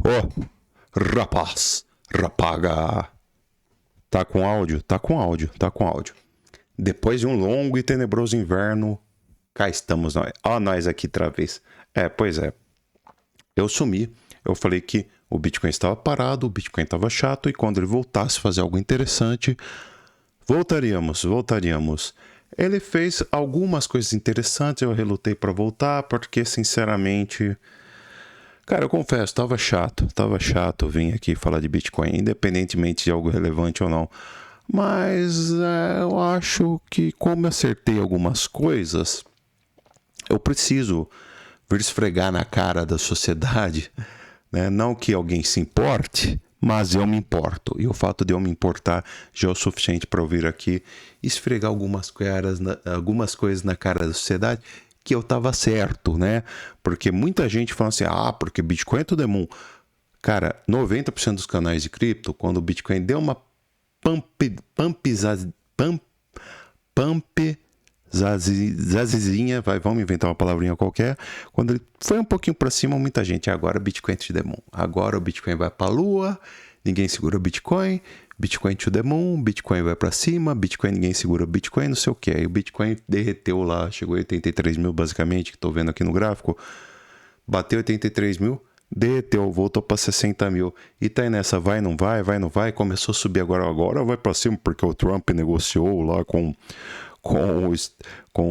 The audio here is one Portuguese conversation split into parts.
Ô, rapaz, rapaga. Tá com áudio? Tá com áudio, tá com áudio. Depois de um longo e tenebroso inverno, cá estamos nós. Ó, nós aqui outra vez. Pois é. Eu sumi, eu falei que o Bitcoin estava parado, o Bitcoin estava chato, e quando ele voltasse a fazer algo interessante, voltaríamos. Ele fez algumas coisas interessantes, eu relutei para voltar, porque sinceramente... Cara, eu confesso, tava chato vir aqui falar de Bitcoin, independentemente de algo relevante ou não. Mas eu acho que como acertei algumas coisas, eu preciso vir esfregar na cara da sociedade, né? Não que alguém se importe, mas eu me importo. E o fato de eu me importar já é o suficiente para eu vir aqui esfregar algumas coisas na cara da sociedade, que eu tava certo, né? Porque muita gente fala assim, porque Bitcoin é tudo é moon. Cara, 90% dos canais de cripto, quando o Bitcoin deu uma pumpizazinha, vamos inventar uma palavrinha qualquer, quando ele foi um pouquinho para cima, muita gente, agora Bitcoin to the moon. Agora o Bitcoin vai para a lua, ninguém segura o Bitcoin to the moon, Bitcoin vai para cima, Bitcoin ninguém segura o Bitcoin, não sei o que. Aí o Bitcoin derreteu lá, chegou a 83 mil basicamente, que estou vendo aqui no gráfico, bateu 83 mil, derreteu, voltou para 60 mil. E tá aí nessa, vai, não vai, começou a subir agora vai para cima, porque o Trump negociou lá com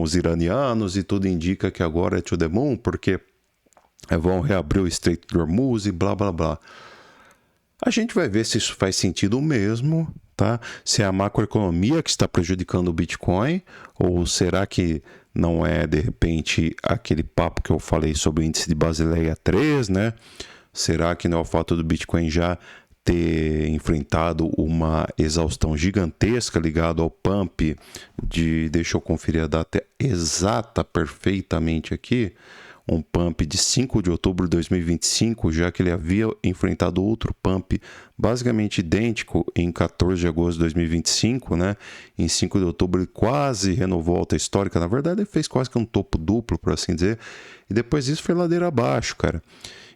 os iranianos e tudo indica que agora é to the moon, porque vão reabrir o Strait de Hormuz e blá blá blá. A gente vai ver se isso faz sentido mesmo, tá? Se é a macroeconomia que está prejudicando o Bitcoin, ou será que não é, de repente, aquele papo que eu falei sobre o índice de Basileia 3, né? Será que não é o fato do Bitcoin já ter enfrentado uma exaustão gigantesca ligado ao pump de... Deixa eu conferir a data exata perfeitamente aqui. Um pump de 5 de outubro de 2025, já que ele havia enfrentado outro pump basicamente idêntico em 14 de agosto de 2025, né? Em 5 de outubro ele quase renovou a alta histórica, na verdade ele fez quase que um topo duplo, por assim dizer, e depois disso foi ladeira abaixo, cara.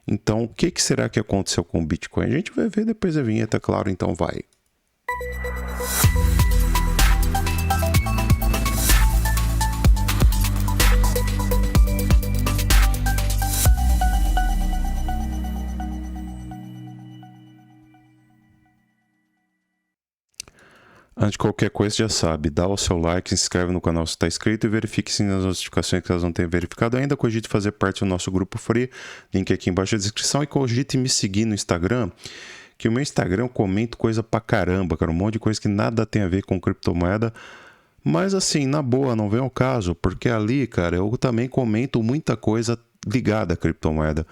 Então, o que será que aconteceu com o Bitcoin? A gente vai ver depois da vinheta, claro, então vai. Antes de qualquer coisa, já sabe, dá o seu like, se inscreve no canal se está inscrito e verifique se nas notificações que elas não tenham verificado ainda. Cogite fazer parte do nosso grupo free, link aqui embaixo na descrição, e cogite me seguir no Instagram, que o meu Instagram eu comento coisa pra caramba, cara, um monte de coisa que nada tem a ver com criptomoeda, mas assim, na boa, não vem ao caso, porque ali, cara, eu também comento muita coisa ligada à criptomoeda.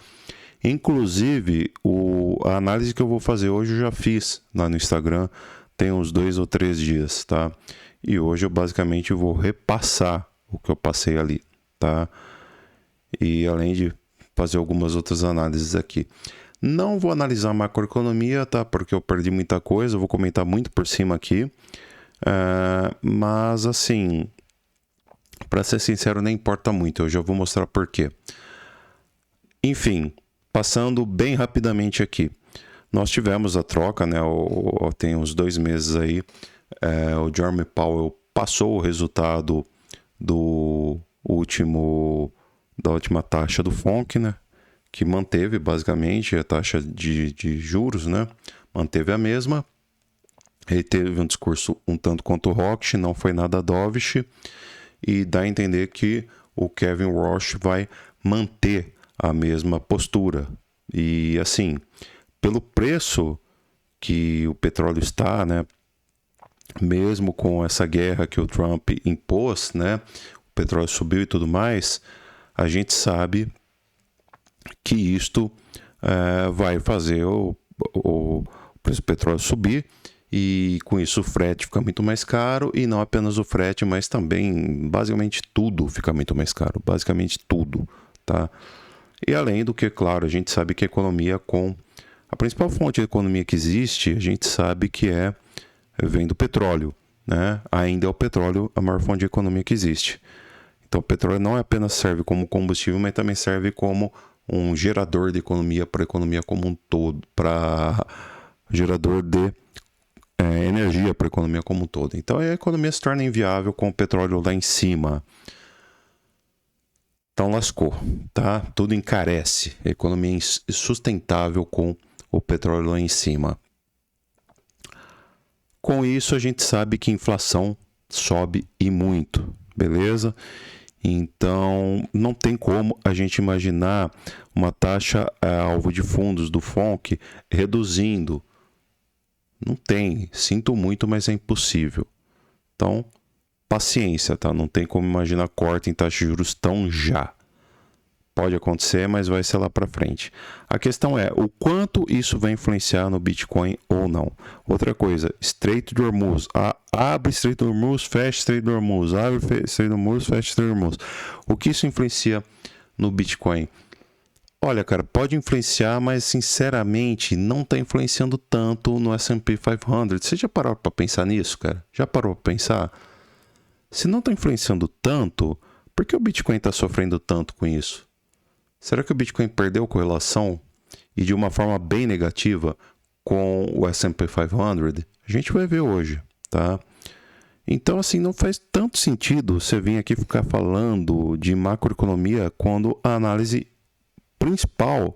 Inclusive, a análise que eu vou fazer hoje eu já fiz lá no Instagram, tem uns 2 ou 3 dias, tá? E hoje eu basicamente vou repassar o que eu passei ali, tá? E além de fazer algumas outras análises aqui. Não vou analisar a macroeconomia, tá? Porque eu perdi muita coisa, eu vou comentar muito por cima aqui. Mas assim, para ser sincero, nem importa muito, eu já vou mostrar por quê. Enfim, passando bem rapidamente aqui. Nós tivemos a troca, né? Tem uns 2 meses aí, o Jerome Powell passou o resultado da última taxa do FONC, né? Que manteve basicamente a taxa de juros, né? Manteve a mesma. Ele teve um discurso um tanto quanto hawkish, não foi nada dovish, e dá a entender que o Kevin Warsh vai manter a mesma postura. E assim, pelo preço que o petróleo está, né, mesmo com essa guerra que o Trump impôs, né, o petróleo subiu e tudo mais, a gente sabe que isto vai fazer o preço do petróleo subir, e com isso o frete fica muito mais caro, e não apenas o frete, mas também basicamente tudo fica muito mais caro, basicamente tudo, tá? E além do que, claro, a gente sabe que a economia a principal fonte de economia que existe, a gente sabe que vem do petróleo, né? Ainda é o petróleo a maior fonte de economia que existe. Então o petróleo não apenas serve como combustível, mas também serve como um gerador de economia para a economia como um todo, para gerador de energia para a economia como um todo. Então a economia se torna inviável com o petróleo lá em cima. Então lascou, tá? Tudo encarece. A economia é insustentável com o petróleo lá em cima. Com isso a gente sabe que a inflação sobe e muito, beleza? Então não tem como a gente imaginar uma taxa alvo de fundos do FONC reduzindo. Não tem, sinto muito, mas é impossível. Então, paciência, tá? Não tem como imaginar corte em taxa de juros tão já. Pode acontecer, mas vai ser lá para frente. A questão é o quanto isso vai influenciar no Bitcoin ou não. Outra coisa, Estreito de Hormuz. Abre Estreito de Hormuz, fecha Estreito de Hormuz. Abre Estreito de Hormuz, fecha Estreito de Hormuz. O que isso influencia no Bitcoin? Olha, cara, pode influenciar, mas sinceramente não está influenciando tanto no S&P 500. Você já parou para pensar nisso, cara? Já parou para pensar? Se não está influenciando tanto, por que o Bitcoin está sofrendo tanto com isso? Será que o Bitcoin perdeu correlação e de uma forma bem negativa com o S&P 500? A gente vai ver hoje, tá? Então, assim, não faz tanto sentido você vir aqui ficar falando de macroeconomia quando a análise principal,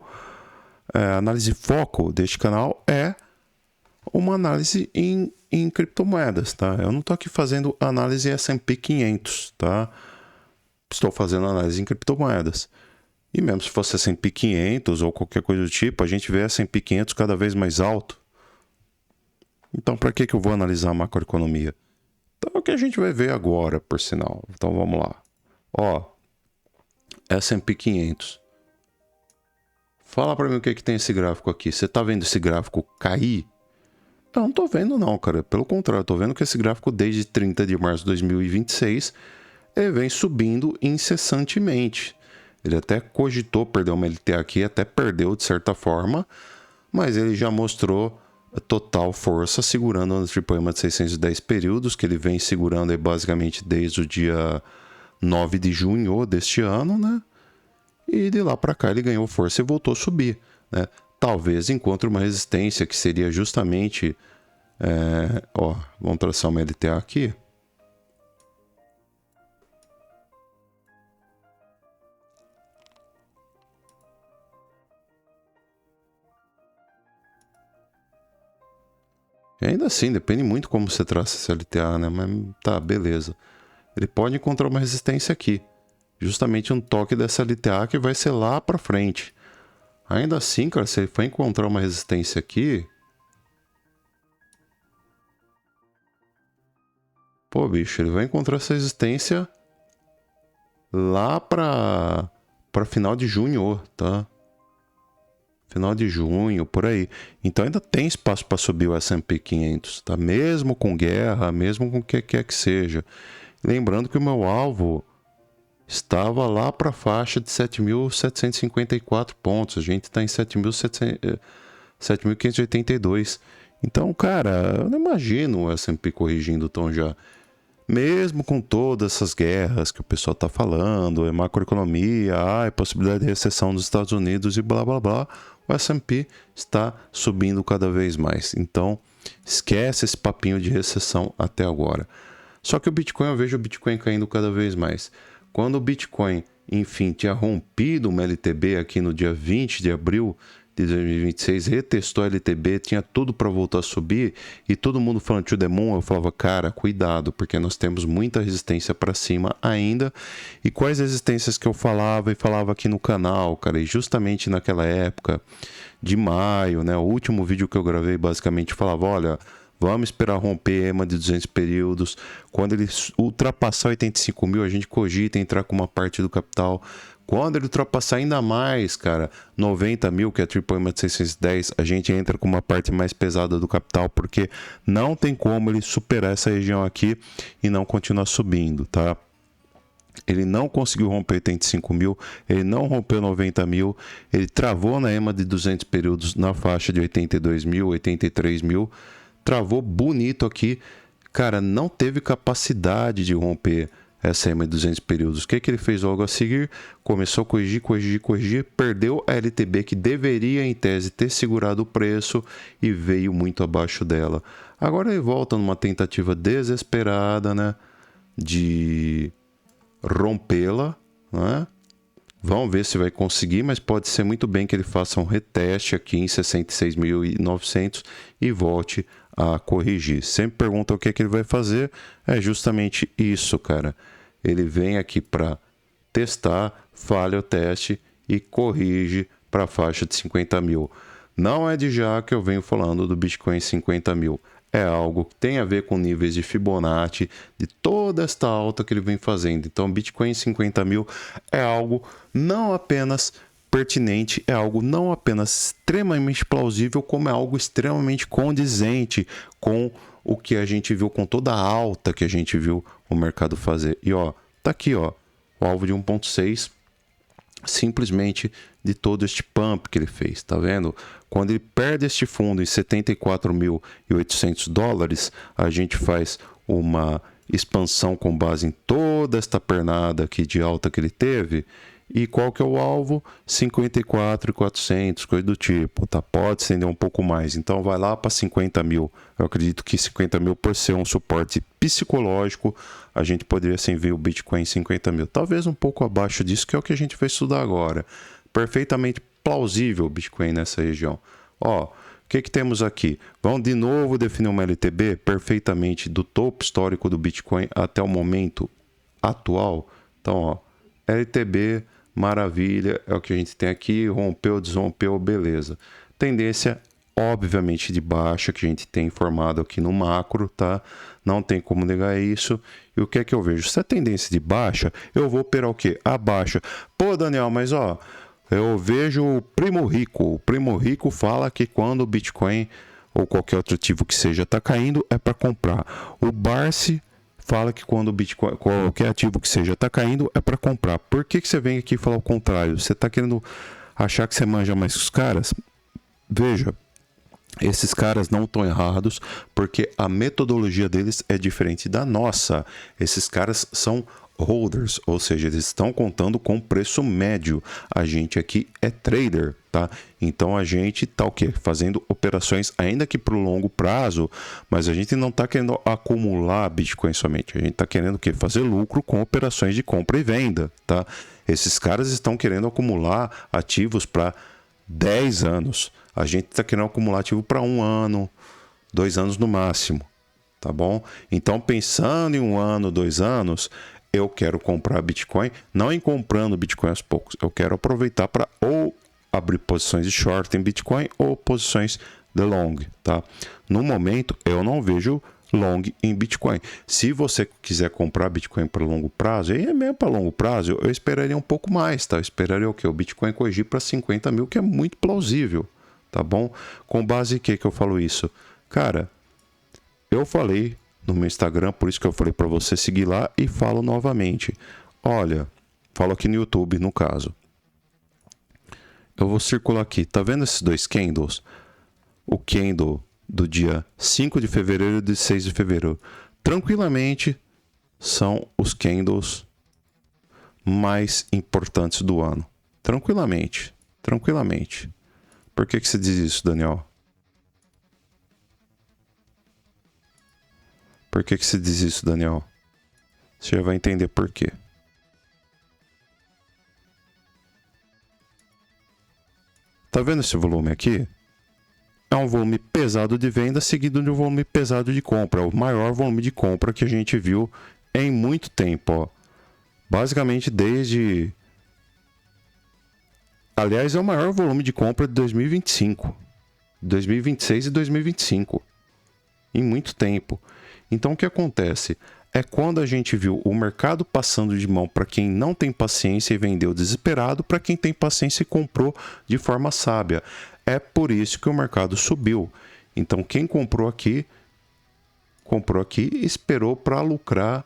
a análise foco deste canal é uma análise em criptomoedas, tá? Eu não estou aqui fazendo análise S&P 500, tá? Estou fazendo análise em criptomoedas. E mesmo se fosse S&P 500 ou qualquer coisa do tipo, a gente vê S&P 500 cada vez mais alto. Então, para que eu vou analisar a macroeconomia? Então, é o que a gente vai ver agora, por sinal. Então, vamos lá. Ó, S&P 500. Fala para mim o que tem esse gráfico aqui. Você tá vendo esse gráfico cair? Não tô vendo não, cara. Pelo contrário, tô vendo que esse gráfico desde 30 de março de 2026 ele vem subindo incessantemente. Ele até cogitou perder uma LTA aqui, até perdeu de certa forma, mas ele já mostrou total força segurando o tripoema de 610 períodos, que ele vem segurando aí basicamente desde o dia 9 de junho deste ano, né? E de lá para cá ele ganhou força e voltou a subir, né? Talvez encontre uma resistência que seria justamente... vamos traçar uma LTA aqui. E ainda assim, depende muito como você traça esse LTA, né? Mas tá, beleza. Ele pode encontrar uma resistência aqui. Justamente um toque dessa LTA que vai ser lá pra frente. Ainda assim, cara, se ele for encontrar uma resistência aqui... Pô, bicho, ele vai encontrar essa resistência lá pra final de junho, tá? Final de junho, por aí. Então ainda tem espaço para subir o S&P 500, tá? Mesmo com guerra, mesmo com o que quer que seja. Lembrando que o meu alvo estava lá para a faixa de 7.754 pontos. A gente está em 7.582. Então, cara, eu não imagino o S&P corrigindo tão já. Mesmo com todas essas guerras que o pessoal está falando, é macroeconomia, é possibilidade de recessão dos Estados Unidos e blá blá blá, o S&P está subindo cada vez mais. Então, esquece esse papinho de recessão até agora. Só que o Bitcoin, eu vejo o Bitcoin caindo cada vez mais. Quando o Bitcoin, enfim, tinha rompido uma LTB aqui no dia 20 de abril de 2026, retestou a LTB, tinha tudo para voltar a subir e todo mundo falando to the moon, eu falava, cara, cuidado, porque nós temos muita resistência para cima ainda. E quais resistências que eu falava e falava aqui no canal, cara, e justamente naquela época de maio, né, o último vídeo que eu gravei basicamente falava, olha, vamos esperar romper EMA de 200 períodos. Quando ele ultrapassar 85 mil, a gente cogita entrar com uma parte do capital. Quando ele ultrapassar ainda mais, cara, 90 mil, que é a triple EMA de 610, a gente entra com uma parte mais pesada do capital, porque não tem como ele superar essa região aqui e não continuar subindo, tá? Ele não conseguiu romper 85 mil, ele não rompeu 90 mil, ele travou na EMA de 200 períodos na faixa de 82 mil, 83 mil, travou bonito aqui, cara, não teve capacidade de romper essa EMA de 200 períodos. O que ele fez logo a seguir? Começou a corrigir, perdeu a LTB que deveria em tese ter segurado o preço e veio muito abaixo dela. Agora ele volta numa tentativa desesperada, né, de rompê-la, né? Vamos ver se vai conseguir, mas pode ser muito bem que ele faça um reteste aqui em 66.900 e volte a corrigir. Sempre pergunta o que ele vai fazer, é justamente isso, cara. Ele vem aqui para testar, falha o teste e corrige para a faixa de 50 mil. Não é de já que eu venho falando do Bitcoin 50 mil. É algo que tem a ver com níveis de Fibonacci, de toda esta alta que ele vem fazendo. Então, Bitcoin 50 mil é algo não apenas pertinente, é algo não apenas extremamente plausível, como é algo extremamente condizente com o que a gente viu, com toda a alta que a gente viu o mercado fazer. E ó, tá aqui, ó, o alvo de 1.6, simplesmente de todo este pump que ele fez, tá vendo? Quando ele perde este fundo em 74.800 dólares, a gente faz uma expansão com base em toda esta pernada aqui de alta que ele teve. E qual que é o alvo? 54.400, coisa do tipo, tá? Pode estender um pouco mais, então vai lá para 50 mil. Eu acredito que 50 mil, por ser um suporte psicológico, a gente poderia sim ver o Bitcoin em 50 mil. Talvez um pouco abaixo disso, que é o que a gente vai estudar agora. Perfeitamente plausível o Bitcoin nessa região. Ó, o que temos aqui? Vamos de novo definir uma LTB perfeitamente do topo histórico do Bitcoin até o momento atual. Então, ó, LTB, maravilha, é o que a gente tem aqui, rompeu, desrompeu, beleza. Tendência, obviamente, de baixa, que a gente tem informado aqui no macro, tá? Não tem como negar isso. E o que é que eu vejo? Se a tendência de baixa, eu vou operar o quê? A baixa. Pô, Daniel, mas ó, eu vejo o Primo Rico. O Primo Rico fala que quando o Bitcoin ou qualquer outro ativo que seja está caindo, é para comprar. O Barsi fala que quando o Bitcoin, qualquer ativo que seja está caindo, é para comprar. Por que você vem aqui falar o contrário? Você está querendo achar que você manja mais que os caras? Veja, esses caras não estão errados, porque a metodologia deles é diferente da nossa. Esses caras são holders, ou seja, eles estão contando com preço médio. A gente aqui é trader, tá? Então a gente tá o quê? Fazendo operações ainda que para o longo prazo, mas a gente não está querendo acumular Bitcoin somente. A gente está querendo o quê? Fazer lucro com operações de compra e venda, tá? Esses caras estão querendo acumular ativos para 10 anos. A gente está querendo acumular ativo para 1 ano, 2 anos no máximo, tá bom? Então, pensando em 1 ano, 2 anos, eu quero comprar Bitcoin, não em comprando Bitcoin aos poucos. Eu quero aproveitar para ou abrir posições de short em Bitcoin ou posições de long, tá? No momento, eu não vejo long em Bitcoin. Se você quiser comprar Bitcoin para longo prazo, e é mesmo para longo prazo, eu esperaria um pouco mais, tá? Eu esperaria o quê? O Bitcoin corrigir para 50 mil, que é muito plausível, tá bom? Com base em que eu falo isso? Cara, eu falei no meu Instagram, por isso que eu falei para você seguir lá, e falo novamente. Olha, falo aqui no YouTube, no caso. Eu vou circular aqui. Tá vendo esses dois candles? O candle do dia 5 de fevereiro e de 6 de fevereiro. Tranquilamente, são os candles mais importantes do ano. Tranquilamente. Tranquilamente. Por que você diz isso, Daniel? Por que você diz isso, Daniel? Você já vai entender por quê. Tá vendo esse volume aqui? É um volume pesado de venda seguido de um volume pesado de compra. É o maior volume de compra que a gente viu em muito tempo, ó. Basicamente desde... Aliás, é o maior volume de compra de 2025. 2026 e 2025. Em muito tempo. Então o que acontece? É quando a gente viu o mercado passando de mão para quem não tem paciência e vendeu desesperado, para quem tem paciência e comprou de forma sábia. É por isso que o mercado subiu. Então quem comprou aqui e esperou para lucrar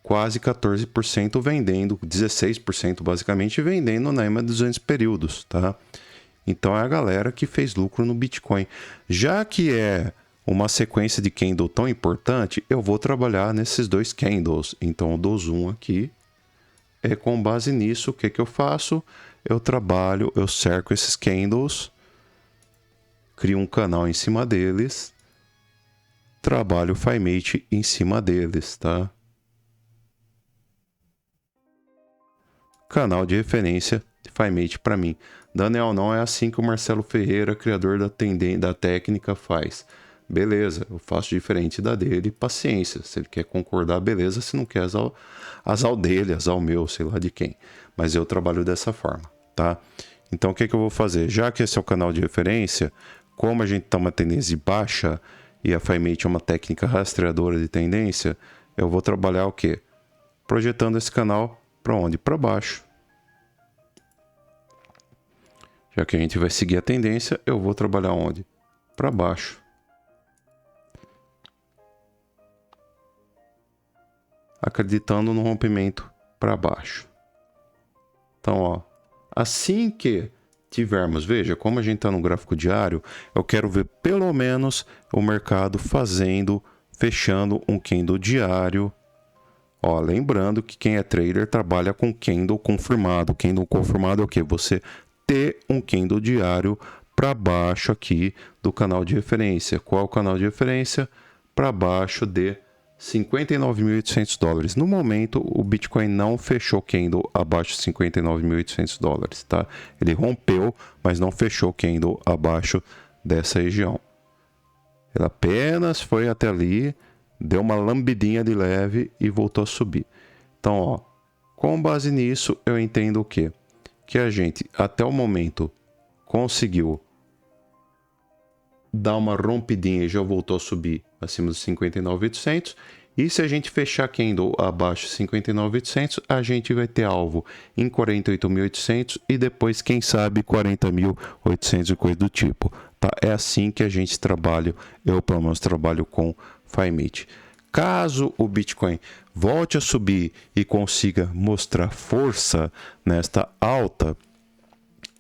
quase 14% vendendo, 16% basicamente vendendo na EMA de 200 períodos, tá? Então é a galera que fez lucro no Bitcoin. Já que é uma sequência de candle tão importante, eu vou trabalhar nesses dois candles. Então eu dou zoom aqui. E com base nisso, o que eu faço? Eu trabalho, eu cerco esses candles, crio um canal em cima deles, trabalho o FiMate em cima deles, tá? Canal de referência de FiMate para mim. Daniel, não é assim que o Marcelo Ferreira, criador da técnica, faz. Beleza, eu faço diferente da dele, paciência. Se ele quer concordar, beleza. Se não quer, azar o dele, azar o meu, sei lá de quem. Mas eu trabalho dessa forma, tá? Então o que eu vou fazer? Já que esse é o canal de referência, como a gente tá uma tendência baixa e a FiMate é uma técnica rastreadora de tendência, eu vou trabalhar o quê? Projetando esse canal para onde? Para baixo. Já que a gente vai seguir a tendência, eu vou trabalhar onde? Para baixo. Acreditando no rompimento para baixo. Então, ó, assim que tivermos, veja, como a gente está no gráfico diário, eu quero ver pelo menos o mercado fechando um candle diário. Ó, lembrando que quem é trader trabalha com candle confirmado. Candle confirmado é o que? Você ter um candle diário para baixo aqui do canal de referência. Qual é o canal de referência? Para baixo de $59.800. No momento, o Bitcoin não fechou candle abaixo de $59.800, tá? Ele rompeu, mas não fechou candle abaixo dessa região. Ele apenas foi até ali, deu uma lambidinha de leve e voltou a subir. Então, ó, com base nisso, eu entendo o quê? Que a gente, até o momento, conseguiu dar uma rompidinha e já voltou a subir acima dos 59.800. E se a gente fechar candle abaixo de 59.800, a gente vai ter alvo em 48.800 e depois, quem sabe, 40.800 e coisa do tipo. Tá? É assim que a gente trabalha, eu pelo menos trabalho com FiMate. Caso o Bitcoin volte a subir e consiga mostrar força nesta alta,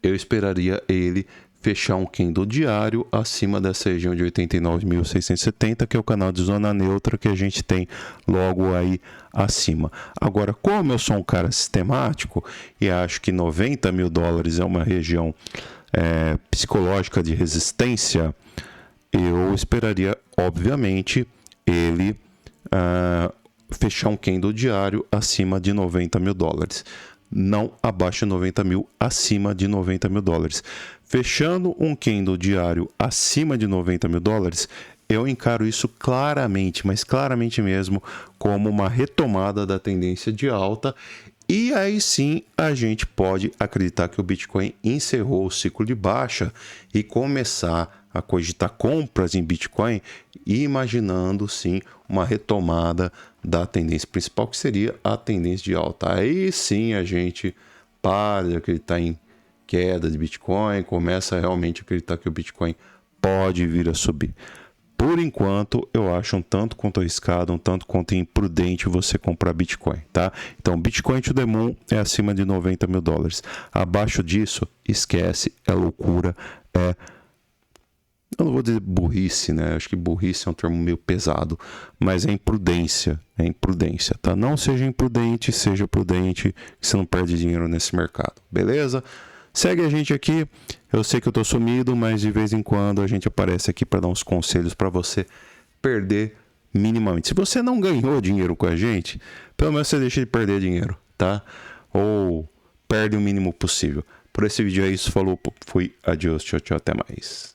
eu esperaria ele fechar um candle diário acima dessa região de 89.670, que é o canal de zona neutra que a gente tem logo aí acima. Agora, como eu sou um cara sistemático e acho que $90.000 é uma região psicológica de resistência, eu esperaria, obviamente, ele fechar um candle diário acima de $90.000. Não abaixo de 90 mil, acima de $90.000. Fechando um candle diário acima de $90.000, eu encaro isso claramente, mas claramente mesmo, como uma retomada da tendência de alta. E aí sim a gente pode acreditar que o Bitcoin encerrou o ciclo de baixa e começar a cogitar compras em Bitcoin, imaginando sim uma retomada da tendência principal, que seria a tendência de alta. Aí sim a gente para de acreditar em queda de Bitcoin, começa a realmente acreditar que o Bitcoin pode vir a subir. Por enquanto, eu acho um tanto quanto arriscado, um tanto quanto imprudente você comprar Bitcoin, tá? Então, Bitcoin to the moon é acima de $90.000. Abaixo disso, esquece, é loucura, eu não vou dizer burrice, né? Acho que burrice é um termo meio pesado, mas é imprudência, tá? Não seja imprudente, seja prudente, que você não perde dinheiro nesse mercado, beleza? Segue a gente aqui, eu sei que eu tô sumido, mas de vez em quando a gente aparece aqui para dar uns conselhos para você perder minimamente. Se você não ganhou dinheiro com a gente, pelo menos você deixa de perder dinheiro, tá? Ou perde o mínimo possível. Por esse vídeo é isso, falou, fui, adiós, tchau, tchau, até mais.